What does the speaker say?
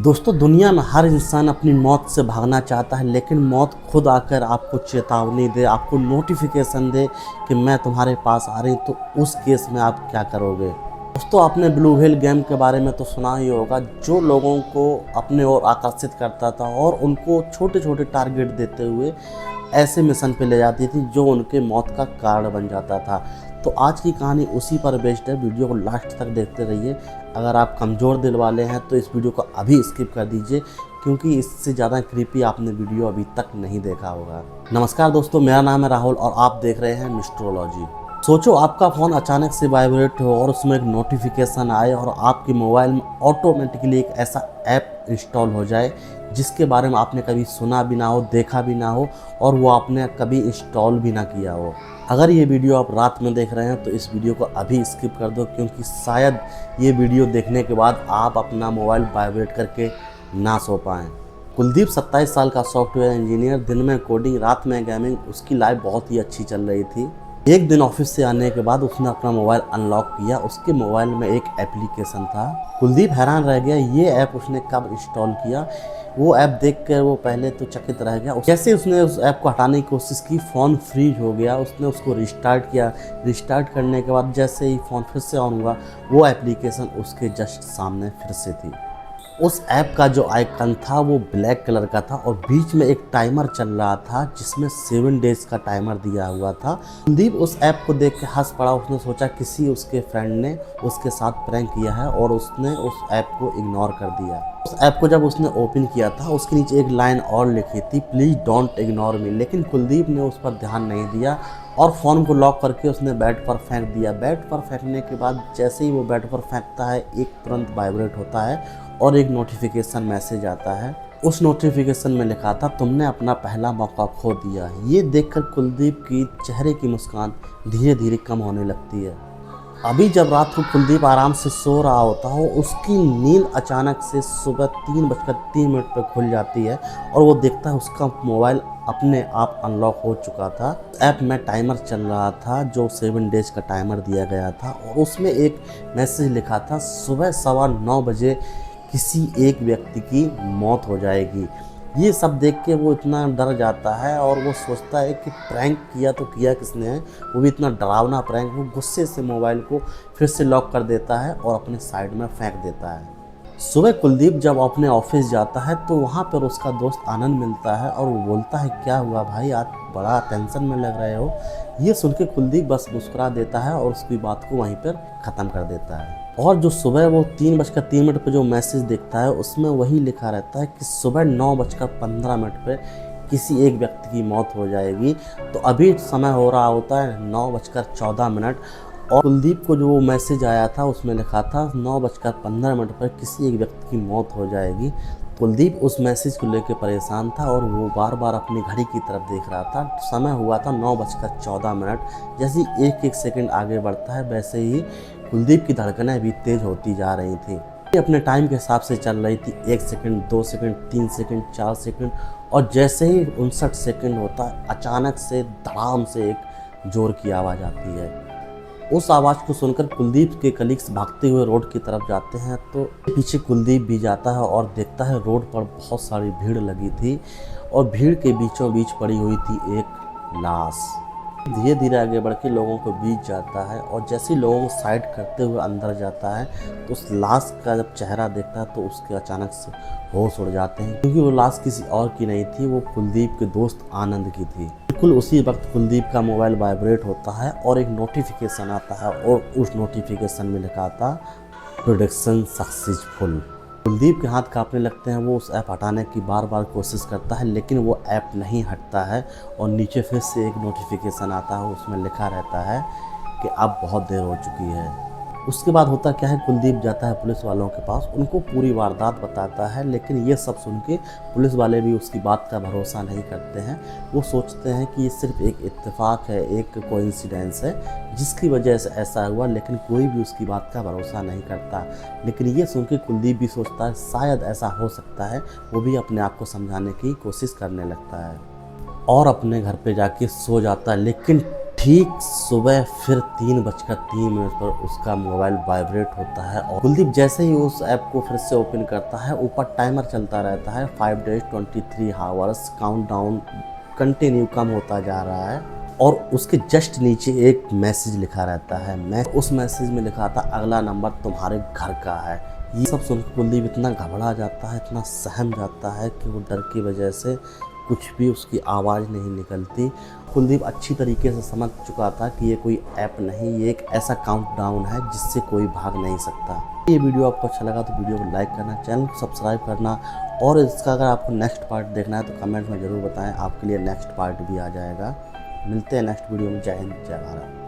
दोस्तों, दुनिया में हर इंसान अपनी मौत से भागना चाहता है, लेकिन मौत खुद आकर आपको चेतावनी दे, आपको नोटिफिकेशन दे कि मैं तुम्हारे पास आ रही, तो उस केस में आप क्या करोगे। दोस्तों, आपने ब्लू व्हेल गेम के बारे में तो सुना ही होगा, जो लोगों को अपने ओर आकर्षित करता था और उनको छोटे छोटे टारगेट देते हुए ऐसे मिशन पे ले जाती थी जो उनके मौत का कारण बन जाता था। तो आज की कहानी उसी पर बेस्ड है। वीडियो को लास्ट तक देखते रहिए। अगर आप कमज़ोर दिल वाले हैं तो इस वीडियो को अभी स्किप कर दीजिए, क्योंकि इससे ज़्यादा क्रीपी आपने वीडियो अभी तक नहीं देखा होगा। नमस्कार दोस्तों, मेरा नाम है राहुल और आप देख रहे हैं मिस्ट्रोलॉजी। सोचो, आपका फ़ोन अचानक से वाइब्रेट हो और उसमें एक नोटिफिकेशन आए और आपके मोबाइल में ऑटोमेटिकली एक ऐसा ऐप इंस्टॉल हो जाए जिसके बारे में आपने कभी सुना भी ना हो, देखा भी ना हो और वो आपने कभी इंस्टॉल भी ना किया हो। अगर ये वीडियो आप रात में देख रहे हैं तो इस वीडियो को अभी स्किप कर दो, क्योंकि शायद ये वीडियो देखने के बाद आप अपना मोबाइल वाइब्रेट करके ना सो पाएँ। कुलदीप 27 साल का सॉफ्टवेयर इंजीनियर, दिन में कोडिंग, रात में गेमिंग। उसकी लाइफ बहुत ही अच्छी चल रही थी। एक दिन ऑफिस से आने के बाद उसने अपना मोबाइल अनलॉक किया। उसके मोबाइल में एक एप्लीकेशन था। कुलदीप हैरान रह गया, ये ऐप उसने कब इंस्टॉल किया। वो ऐप देखकर वो पहले तो चकित रह गया। जैसे उसने उस ऐप को हटाने की कोशिश की, फ़ोन फ्रीज हो गया। उसने उसको रिस्टार्ट किया। रिस्टार्ट करने के बाद जैसे ही फ़ोन फिर से ऑन हुआ, वो एप्लीकेशन उसके जस्ट सामने फिर से थी। उस ऐप का जो आइकन था वो ब्लैक कलर का था और बीच में एक टाइमर चल रहा था जिसमें 7 डेज का टाइमर दिया हुआ था। कुलदीप उस ऐप को देख के हंस पड़ा। उसने सोचा किसी उसके फ्रेंड ने उसके साथ प्रैंक किया है और उसने उस ऐप को इग्नोर कर दिया। उस ऐप को जब उसने ओपन किया था, उसके नीचे एक लाइन और लिखी थी, प्लीज़ डोंट इग्नोर मी। लेकिन कुलदीप ने उस पर ध्यान नहीं दिया और फ़ोन को लॉक करके उसने बेड पर फेंक दिया। बेड पर फेंकने के बाद जैसे ही वो बेड पर फेंकता है, एक तुरंत वाइब्रेट होता है और एक नोटिफिकेशन मैसेज आता है। उस नोटिफिकेशन में लिखा था, तुमने अपना पहला मौका खो दिया। ये देखकर कुलदीप की चेहरे की मुस्कान धीरे धीरे कम होने लगती है। अभी जब रात को कुलदीप आराम से सो रहा होता हो, उसकी नींद अचानक से सुबह 3:03 पर खुल जाती है और वो देखता है उसका मोबाइल अपने आप अनलॉक हो चुका था। ऐप में टाइमर चल रहा था जो 7 डेज का टाइमर दिया गया था और उसमें एक मैसेज लिखा था, सुबह 9:15 बजे किसी एक व्यक्ति की मौत हो जाएगी। ये सब देख के वो इतना डर जाता है और वो सोचता है कि प्रैंक किया तो किया किसने है, वो भी इतना डरावना प्रैंक। वो गुस्से से मोबाइल को फिर से लॉक कर देता है और अपने साइड में फेंक देता है। सुबह कुलदीप जब अपने ऑफिस जाता है तो वहाँ पर उसका दोस्त आनंद मिलता है और वो बोलता है, क्या हुआ भाई, आज बड़ा टेंशन में लग रहे हो। ये सुन के कुलदीप बस मुस्कुरा देता है और उसकी बात को वहीं पर ख़त्म कर देता है। और जो सुबह वो 3:03 पर जो मैसेज देखता है, उसमें वही लिखा रहता है कि सुबह 9:15 पर किसी एक व्यक्ति की मौत हो जाएगी। तो अभी समय हो रहा होता है 9:14 और कुलदीप को जो वो मैसेज आया था उसमें लिखा था 9:15 पर किसी एक व्यक्ति की मौत हो जाएगी। कुलदीप उस मैसेज को लेकर परेशान था और वो बार बार अपनी घड़ी की तरफ देख रहा था। समय हुआ था 9:14। जैसे एक एक सेकंड आगे बढ़ता है, वैसे ही कुलदीप की धड़कनें भी तेज होती जा रही थी। ये अपने टाइम के हिसाब से चल रही थी। 1 सेकंड, 2 सेकंड, 3 सेकंड, 4 सेकंड और जैसे ही 59 सेकंड होता है, अचानक से धड़ाम से एक जोर की आवाज़ आती है। उस आवाज़ को सुनकर कुलदीप के कलीग्स भागते हुए रोड की तरफ जाते हैं तो पीछे कुलदीप भी जाता है और देखता है रोड पर बहुत सारी भीड़ लगी थी और भीड़ के बीचों बीच पड़ी हुई थी एक लाश। धीरे धीरे आगे बढ़ के लोगों को बीच जाता है और जैसे ही लोगों को साइड करते हुए अंदर जाता है तो उस लाश का जब चेहरा देखता है तो उसके अचानक से होश उड़ जाते हैं, क्योंकि वो लाश किसी और की नहीं थी, वो कुलदीप के दोस्त आनंद की थी। बिल्कुल उसी वक्त कुलदीप का मोबाइल वाइब्रेट होता है और एक नोटिफिकेशन आता है और उस नोटिफिकेशन में लिखा था, प्रोडक्शन सक्सेसफुल। कुलदीप के हाथ कांपने लगते हैं। वो उस ऐप हटाने की बार बार कोशिश करता है, लेकिन वो ऐप नहीं हटता है और नीचे फिर से एक नोटिफिकेशन आता है, उसमें लिखा रहता है कि अब बहुत देर हो चुकी है। उसके बाद होता क्या है, कुलदीप जाता है पुलिस वालों के पास, उनको पूरी वारदात बताता है, लेकिन ये सब सुन के पुलिस वाले भी उसकी बात का भरोसा नहीं करते हैं। वो सोचते हैं कि ये सिर्फ एक इत्तेफाक है, एक कोइंसिडेंस है जिसकी वजह से ऐसा हुआ, लेकिन कोई भी उसकी बात का भरोसा नहीं करता। लेकिन ये सुन के कुलदीप भी सोचता है शायद ऐसा हो सकता है। वो भी अपने आप को समझाने की कोशिश करने लगता है और अपने घर पे जाके सो जाता है। लेकिन ठीक सुबह फिर 3:03 पर उसका मोबाइल वाइब्रेट होता है और कुलदीप जैसे ही उस ऐप को फिर से ओपन करता है, ऊपर टाइमर चलता रहता है, 5 days 23 hours काउंटडाउन कंटिन्यू कम होता जा रहा है और उसके जस्ट नीचे एक मैसेज लिखा रहता है। मैं उस मैसेज में लिखा था अगला नंबर तुम्हारे घर का है। ये सब सुनकर कुलदीप इतना घबरा जाता है, इतना सहम जाता है कि वो डर की वजह से कुछ भी उसकी आवाज़ नहीं निकलती। कुलदीप अच्छी तरीके से समझ चुका था कि ये कोई ऐप नहीं, ये एक ऐसा काउंटडाउन है जिससे कोई भाग नहीं सकता। ये वीडियो आपको अच्छा लगा तो वीडियो को लाइक करना, चैनल को सब्सक्राइब करना और इसका अगर आपको नेक्स्ट पार्ट देखना है तो कमेंट में ज़रूर बताएं, आपके लिए नेक्स्ट पार्ट भी आ जाएगा। मिलते हैं नेक्स्ट वीडियो में। जय हिंद, जय भारत।